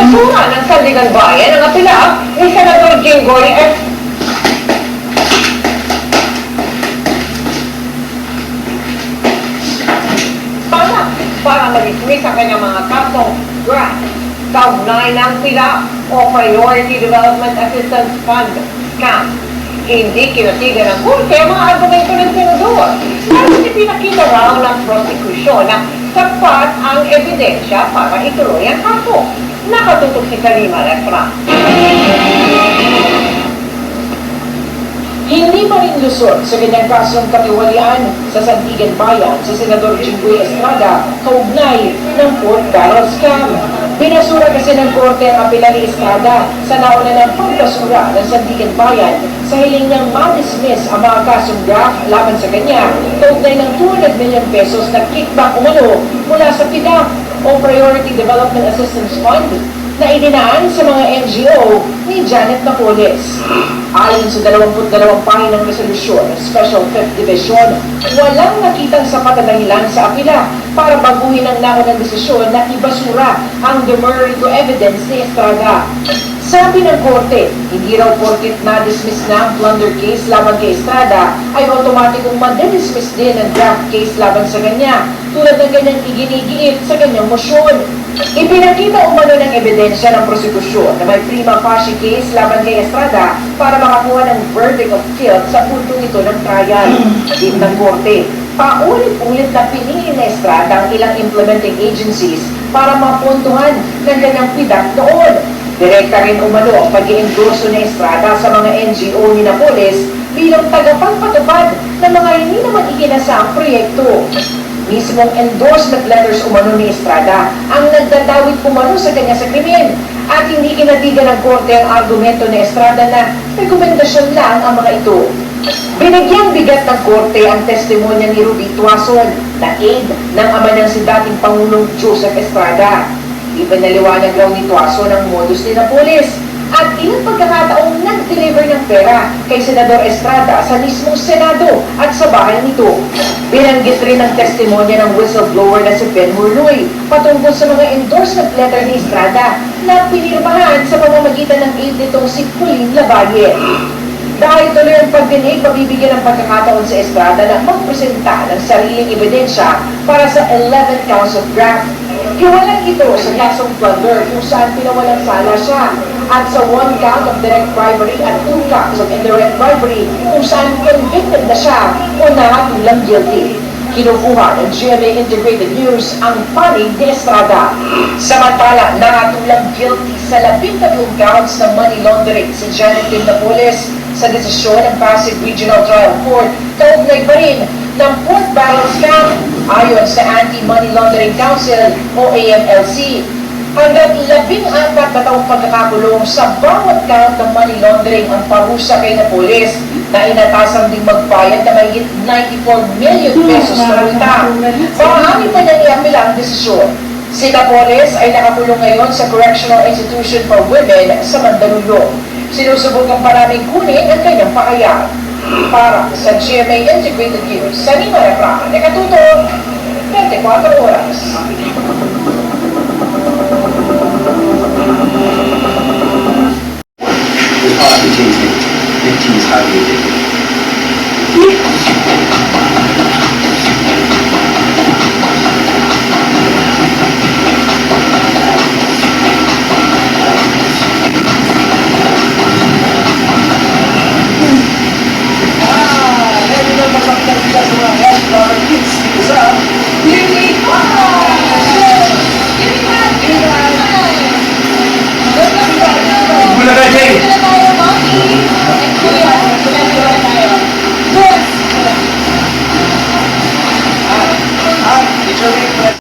Binasura ng Sandigan Bayan ang apela ni Senador Jinggoy at para mag-dismiss ang kanyang mga kasong grant, kaugnay ng pila o Priority Development Assistance Fund scam. Hindi kinatigan ng korte ang mga argumento ng senador. Dahil ipinakita raw ng prosekusyon na sapat ang ebidensya para ituloy ang kaso. Nakatutok si Karima Refra. Hindi pa rin lusot sa kanyang kasong katiwalian sa Sandigan Bayan sa Senador Jinggoy Estrada kaugnay ng pork barrel scam. Binasura kasi ng korte ang apela ni Estrada sa nauna ng pagbasura ng Sandigan Bayan sa hiling niyang ma-dismiss ang mga kasong graft laban sa kanya kaugnay ng 200 million pesos na kickback umano mula sa PDAP o Priority Development Assistance Fund na idinaan sa mga NGO ni Janet Napoles. Ayon sa 22 pahinang resolusyon ng Special 5th Division, walang nakitang sapat na dahilan sa apela para baguhin ang naunang desisyon na ibasura ang demurrer to evidence ni Estrada. Sabi ng korte, hindi raw porkit na-dismiss na ang plunder case laban kay Estrada ay automatikong madedismiss din ang draft case laban sa kanya tulad ng kanyang iginigiit sa kanyang mosyon. Ipinakita umano ng ebidensya ng prosekusyon na may prima facie case laban kay Estrada para makakuha ng verdict of guilt sa puntong ito ng trial. Din ng korte, paulit-ulit na pinili ni Estrada ang ilang implementing agencies para mapuntuhan ng kanyang PDAP noon. Direkta rin umano ang pag-i-endorso ni Estrada sa mga NGO ni Napoles bilang tagapagpatupad ng mga hindi naman ikinasaang proyekto. Mismong endorsement letters umano ni Estrada ang nagdadawit umano sa kanya sa krimen at hindi kinatigan ng korte ang argumento ni Estrada na rekomendasyon lang ang mga ito. Binigyang bigat ng korte ang testimonya ni Rudy Tuason na aide ng ama ng si dating Pangulong Joseph Estrada. Ipinaliwanag raw ni Tuason ang modus ni Napoles at ilang pagkakataong nag-deliver ng pera kay Senador Estrada sa mismong Senado at sa bahay nito. Binanggit rin ang testimonya ng whistleblower na si Ben Hurloy patungkol sa mga endorsement letter ni Estrada na pinirmahan sa pamamagitan ng aide nitong si Pauline Lavalle. Dahil tuloy ang pagdinig, mabibigyan ng pagkakataon sa Estrada na magpresenta ng sariling ebidensya para sa 11 counts of graft. Hiwalang ito sa kasong plunder kung saan pinawalang sala siya at sa 1 count of direct bribery at 2 counts of indirect bribery kung saan convicted na siya o nakatulang guilty. Kinukuha ng GMA Integrated News ang panig ni Estrada. Samantala, nakatulang guilty sa 12 counts ng money laundering si Janet Napoles sa desisyon ng Pasig Regional Trial Court, kaugnay pa rin ng pork barrel scam ayon sa Anti-Money Laundering Council o AMLC. Hanggang 14 na taong pagkakakulong sa bawat count ng money laundering ang parusa kay Napoles na inatasang ding magbayad na mahigit 94 million pesos na multa. Bahagi pa niya niapila ang desisyon. Si Napoles ay nakakulong ngayon sa Correctional Institution for Women sa Mandaluyong. Sinusubukan pa namin kunin ang kanyang pakayaan. Para sa GMA Integrated News, sa Nima Refra, nakatuto, 24 oras.